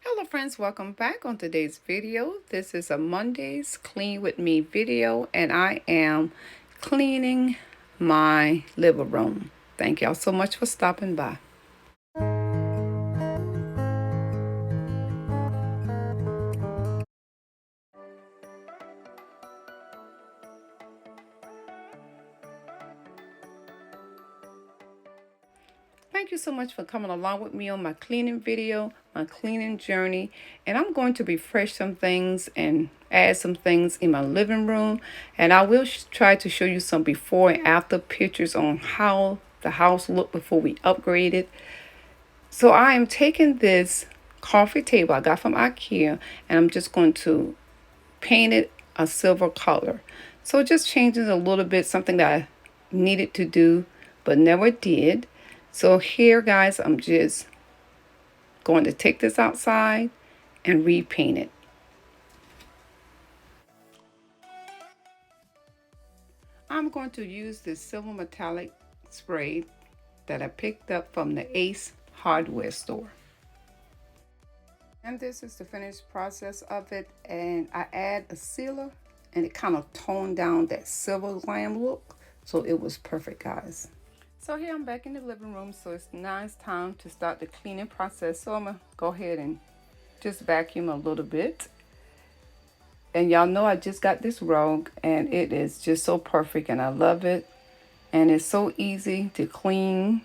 Hello friends, welcome back on today's video. This is a Monday's Clean With Me video and I am cleaning my living room. Thank y'all so much for stopping by. Thank you so much for coming along with me on my cleaning video, my cleaning journey. And I'm going to refresh some things and add some things in my living room. And I will try to show you some before and after pictures on how the house looked before we upgraded. So I am taking this coffee table I got from IKEA and I'm just going to paint it a silver color. So it just changes a little bit, something that I needed to do but never did. So here guys, I'm just going to take this outside and repaint it. I'm going to use this silver metallic spray that I picked up from the Ace hardware store. And this is the finished process of it, and I add a sealer and it kind of toned down that silver glam look, so it was perfect guys. So here I'm back in the living room, so it's time to start the cleaning process. So I'm gonna go ahead and just vacuum a little bit. And y'all know I just got this rug and it is just so perfect and I love it, and it's so easy to clean.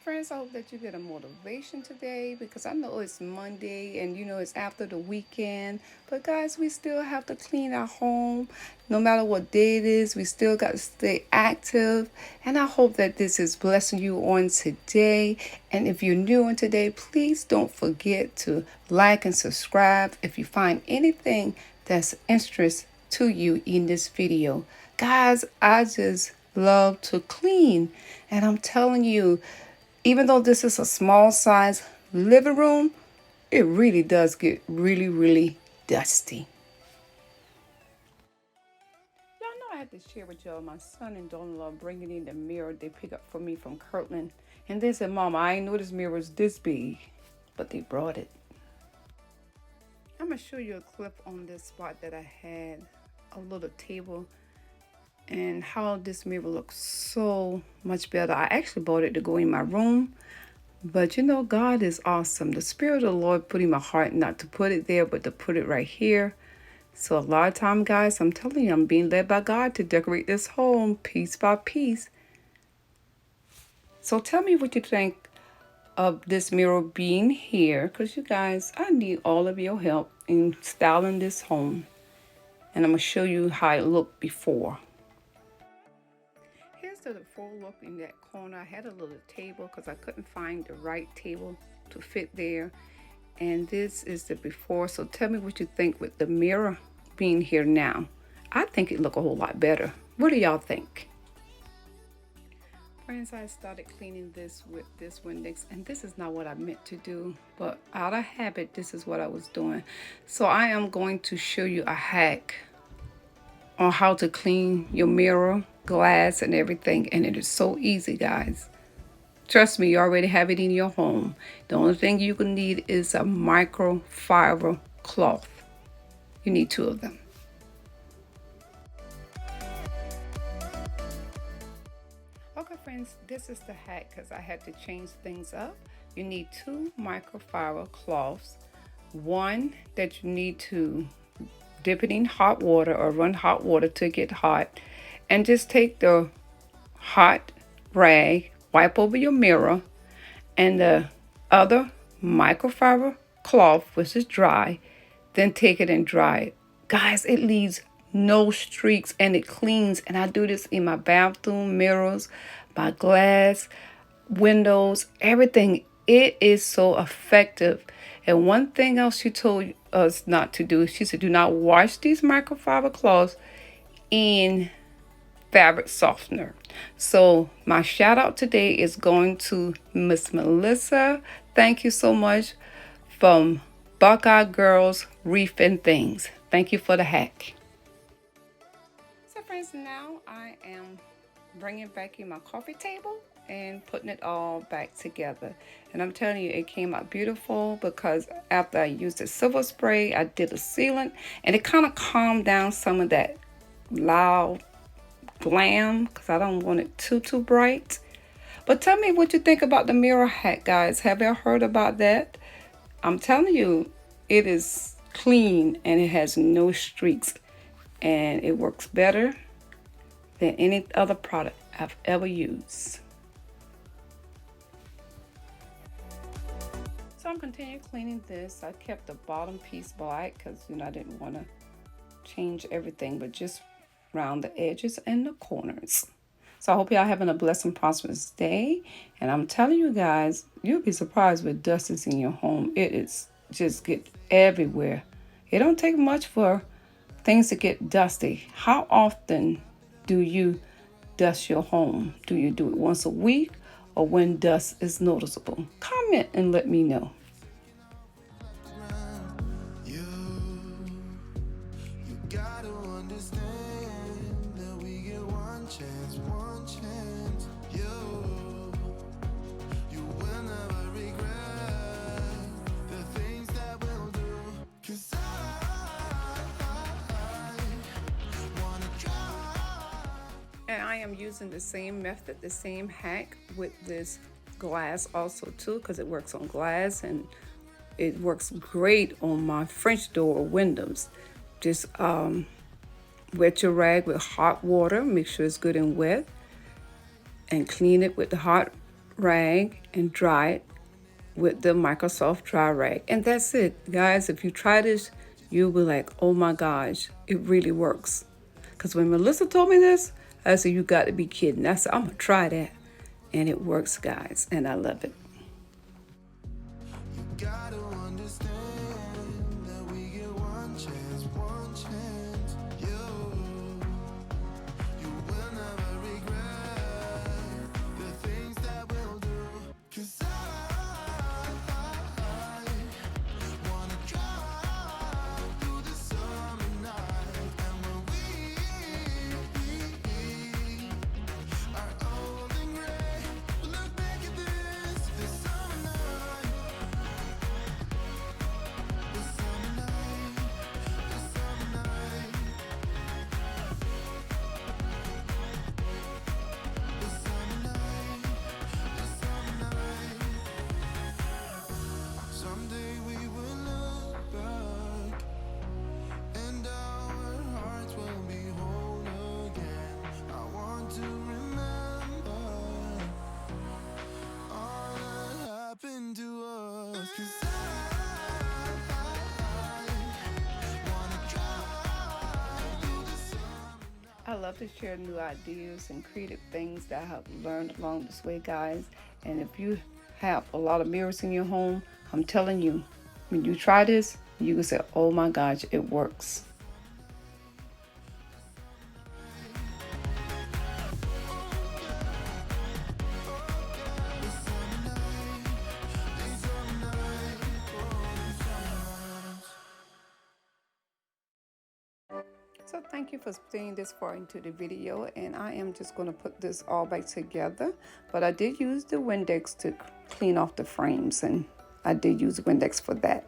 Friends, I hope that you get a motivation today because I know it's Monday and it's after the weekend. But guys, we still have to clean our home. No matter what day it is, we still got to stay active. And I hope that this is blessing you on today. And if you're new on today, please don't forget to like and subscribe if you find anything that's interest to you in this video. Guys, I just love to clean. And I'm telling you, even though this is a small size living room, it really does get really dusty. Y'all know I had to share with y'all, my son and daughter-in-law bringing in the mirror they picked up for me from Kirtland. And they said, Mama, I didn't know this mirror was this big, but they brought it. I'm going to show you a clip on this spot that I had a little table and how this mirror looks so much better. I actually bought it to go in my room, but God is awesome. The Spirit of the Lord put in my heart not to put it there, but to put it right here. So a lot of time, guys, I'm telling you, I'm being led by God to decorate this home piece by piece. So tell me what you think of this mirror being here, because you guys, I need all of your help in styling this home. And I'm going to show you how it looked before. Here's the full look in that corner. I had a little table because I couldn't find the right table to fit there. And this is the before. So tell me what you think with the mirror being here now. I think it look a whole lot better. What do y'all think? Friends, I started cleaning this with this Windex, and this is not what I meant to do, but out of habit, this is what I was doing. So I am going to show you a hack on how to clean your mirror, glass, and everything. And it is so easy, guys. Trust me, you already have it in your home. The only thing you can need is a microfiber cloth. You need 2 of them. Okay, friends, this is the hack because I had to change things up. You need 2 microfiber cloths. One that you need to dip it in hot water or run hot water to get hot, and just take the hot rag, wipe over your mirror, and the other microfiber cloth, which is dry, then take it and dry it. Guys, it leaves no streaks and it cleans. And I do this in my bathroom mirrors, my glass, windows, everything. It is so effective. And one thing else she told us not to do, she said, do not wash these microfiber cloths in fabric softener. So my shout out today is going to Miss Melissa. Thank you so much, from Buckeye Girls Reef and Things. Thank you for the hack. So friends, now I am bringing back in my coffee table and putting it all back together. And I'm telling you, it came out beautiful because after I used the silver spray, I did a sealant, and it kind of calmed down some of that loud glam because I don't want it too bright. But tell me what you think about the mirror hack, guys. Have you heard about that? I'm telling you, it is clean and it has no streaks, and it works better than any other product I've ever used. So I'm continuing cleaning this. I kept the bottom piece black because I didn't want to change everything, but just around the edges and the corners. So I hope y'all having a blessed and prosperous day. And I'm telling you guys, you'll be surprised with dust is in your home. It is just get everywhere. It don't take much for things to get dusty. How often do you dust your home? Do you do it once a week or when dust is noticeable? Comment and let me know. And I am using the same method, the same hack with this glass also too, because it works on glass and it works great on my French door windows. Just wet your rag with hot water, make sure it's good and wet, and clean it with the hot rag and dry it with the Microsoft dry rag. And that's it, guys. If you try this, you'll be like, oh my gosh, it really works. Because when Melissa told me this, I said, you got to be kidding. I said, I'm going to try that. And it works, guys. And I love it. You got to understand that we get one chance, one chance. You will never regret the things that we'll do. 'Cause I want to drive through the summer night. And when we I love to share new ideas and creative things that I have learned along this way, guys. And if you have a lot of mirrors in your home, I'm telling you, when you try this, you can say, oh my gosh, it works. So thank you for staying this far into the video, and I am just going to put this all back together. But I did use the Windex to clean off the frames, and I did use Windex for that.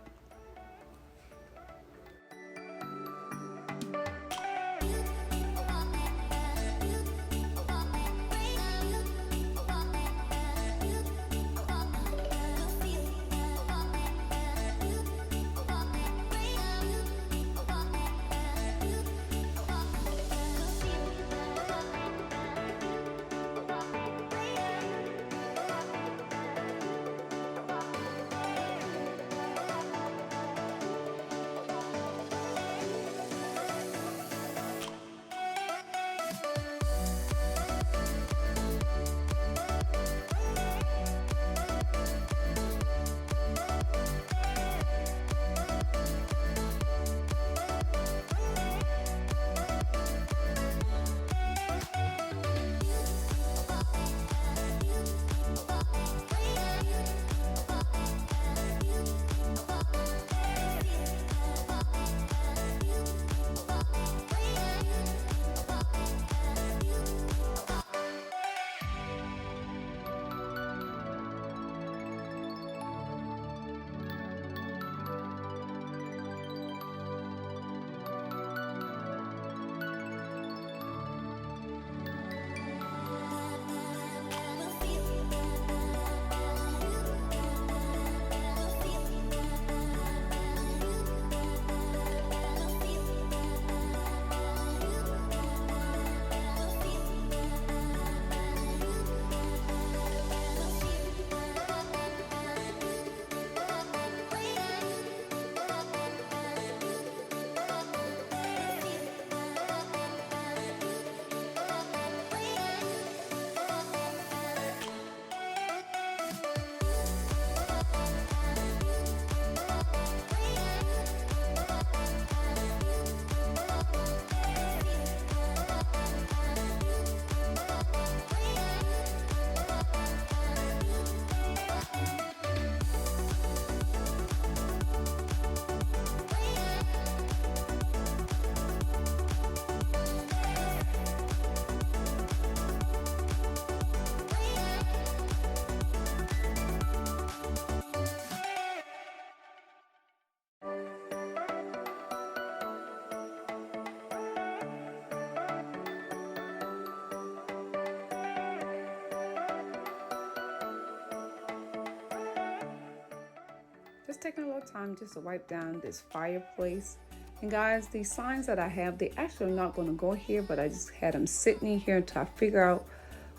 just taking a little time just to wipe down this fireplace. And guys, these signs that I have, they actually are not going to go here, but I just had them sitting in here until I figure out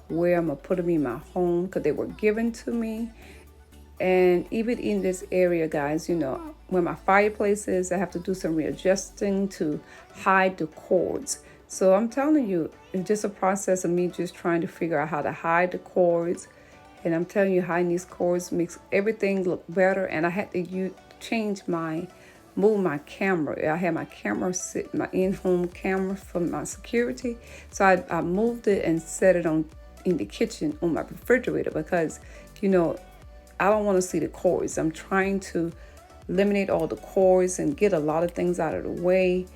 where I'm going to put them in my home, because they were given to me. And even in this area, guys, you know, where my fireplace is, I have to do some readjusting to hide the cords. So I'm telling you, it's just a process of me just trying to figure out how to hide the cords. And I'm telling you, hiding these cords makes everything look better. And I had to move my camera. I had my camera sit, my in-home camera for my security. So I moved it and set it on in the kitchen on my refrigerator, because, you know, I don't want to see the cords. I'm trying to eliminate all the cords and get a lot of things out of the way.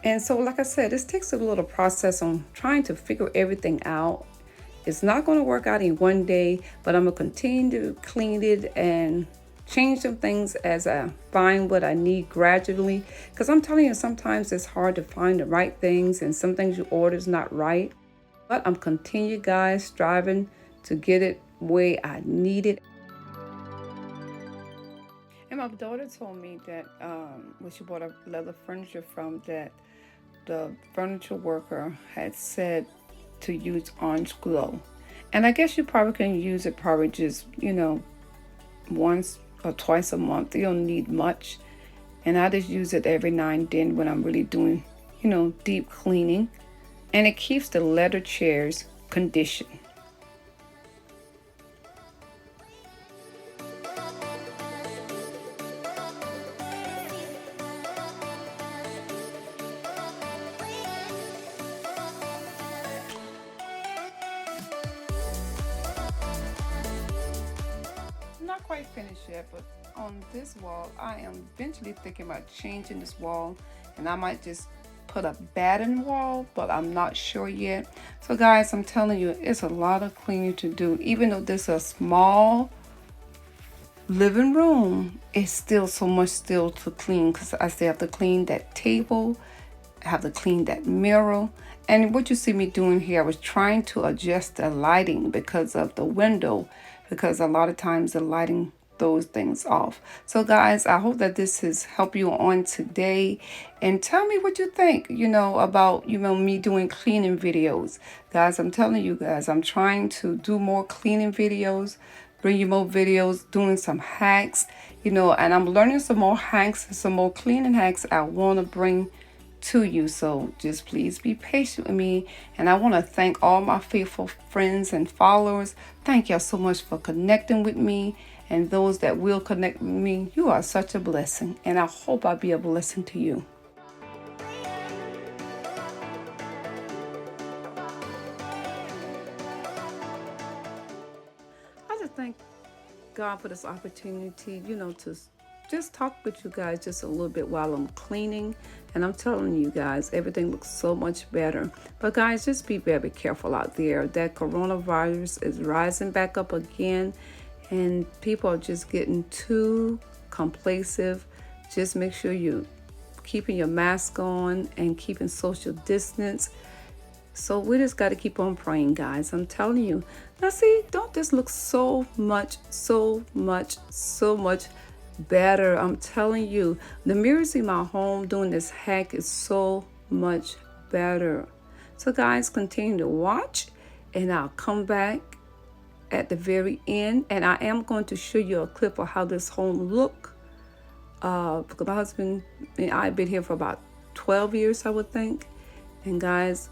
And so, like I said, this takes a little process on trying to figure everything out. It's not going to work out in one day, but I'm going to continue to clean it and change some things as I find what I need gradually. Because I'm telling you, sometimes it's hard to find the right things, and some things you order is not right. But I'm continue, guys, striving to get it where I need it. And my daughter told me that when she bought a leather furniture from, that the furniture worker had said to use Orange Glow. And I guess you probably can use it probably just, you know, once or twice a month. You don't need much. And I just use it every now and then when I'm really doing, you know, deep cleaning. And it keeps the leather chairs conditioned. Not quite finished yet, but on this wall, I am eventually thinking about changing this wall, and I might just put a batten wall, but I'm not sure yet. So guys, I'm telling you, it's a lot of cleaning to do. Even though this is a small living room, it's still so much still to clean, because I still have to clean that table, I have to clean that mirror. And what you see me doing here, I was trying to adjust the lighting because of the window, because a lot of times the lighting those things off. So guys, I hope that this has helped you on today, and tell me what you think, you know, about, you know, me doing cleaning videos. Guys, I'm telling you guys, I'm trying to do more cleaning videos, bring you more videos, doing some hacks, you know, and I'm learning some more hacks, some more cleaning hacks I want to bring to you. So just please be patient with me. And I want to thank all my faithful friends and followers. Thank y'all so much for connecting with me, and those that will connect with me. You are such a blessing, and I hope I'll be a blessing to you. I just thank God for this opportunity, you know, to just talk with you guys just a little bit while I'm cleaning. And I'm telling you guys, everything looks so much better. But guys, just be very careful out there. That coronavirus is rising back up again, and people are just getting too complacent. Just make sure you keeping your mask on and keeping social distance. So we just got to keep on praying, guys. I'm telling you. Now see, don't this look so much better? I'm telling you, the mirrors in my home doing this hack is so much better. So guys, continue to watch, and I'll come back at the very end, and I am going to show you a clip of how this home look, because my husband and I've been here for about 12 years, I would think. And guys,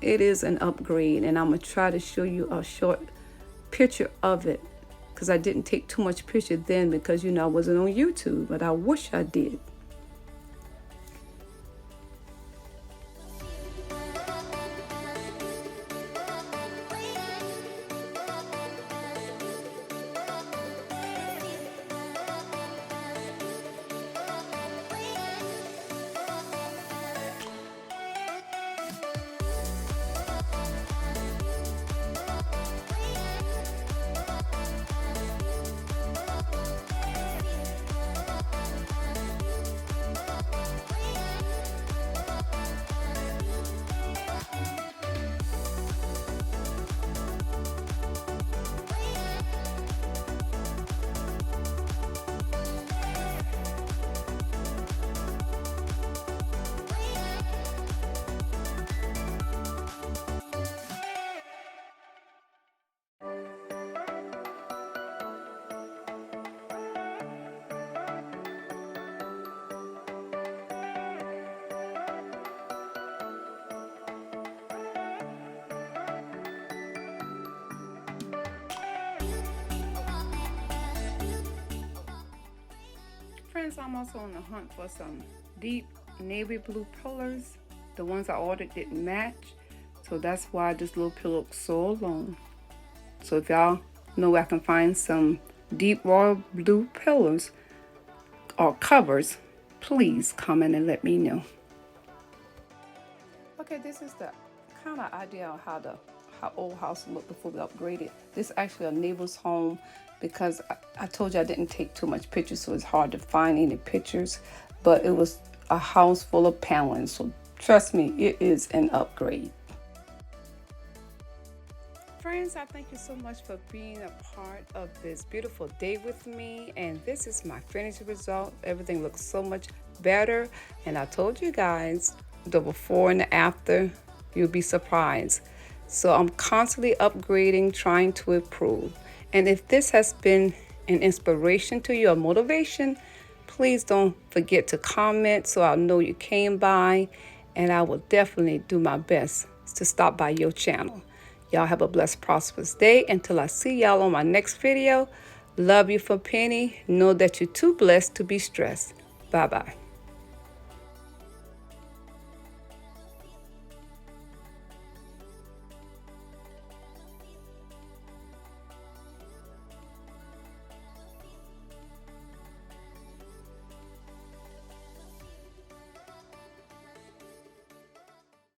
it is an upgrade, and I'm gonna try to show you a short picture of it, because I didn't take too much picture then, because, you know, I wasn't on YouTube, but I wish I did. Friends, I'm also on the hunt for some deep navy blue pillows. The ones I ordered didn't match, so that's why this little pillow looks so alone. So if y'all know where I can find some deep royal blue pillows or covers, please comment and let me know. Okay, this is the kind of idea of how old house looked before we upgraded. This is actually a neighbor's home because I told you I didn't take too much pictures, so it's hard to find any pictures. But it was a house full of paneling, so trust me, it is an upgrade. Friends, I thank you so much for being a part of this beautiful day with me. And this is my finished result. Everything looks so much better. And I told you guys the before and the after, you'll be surprised. So I'm constantly upgrading, trying to improve. And if this has been an inspiration to you or motivation, please don't forget to comment so I'll know you came by. And I will definitely do my best to stop by your channel. Y'all have a blessed, prosperous day. Until I see y'all on my next video, love you from Penny. Know that you're too blessed to be stressed. Bye-bye.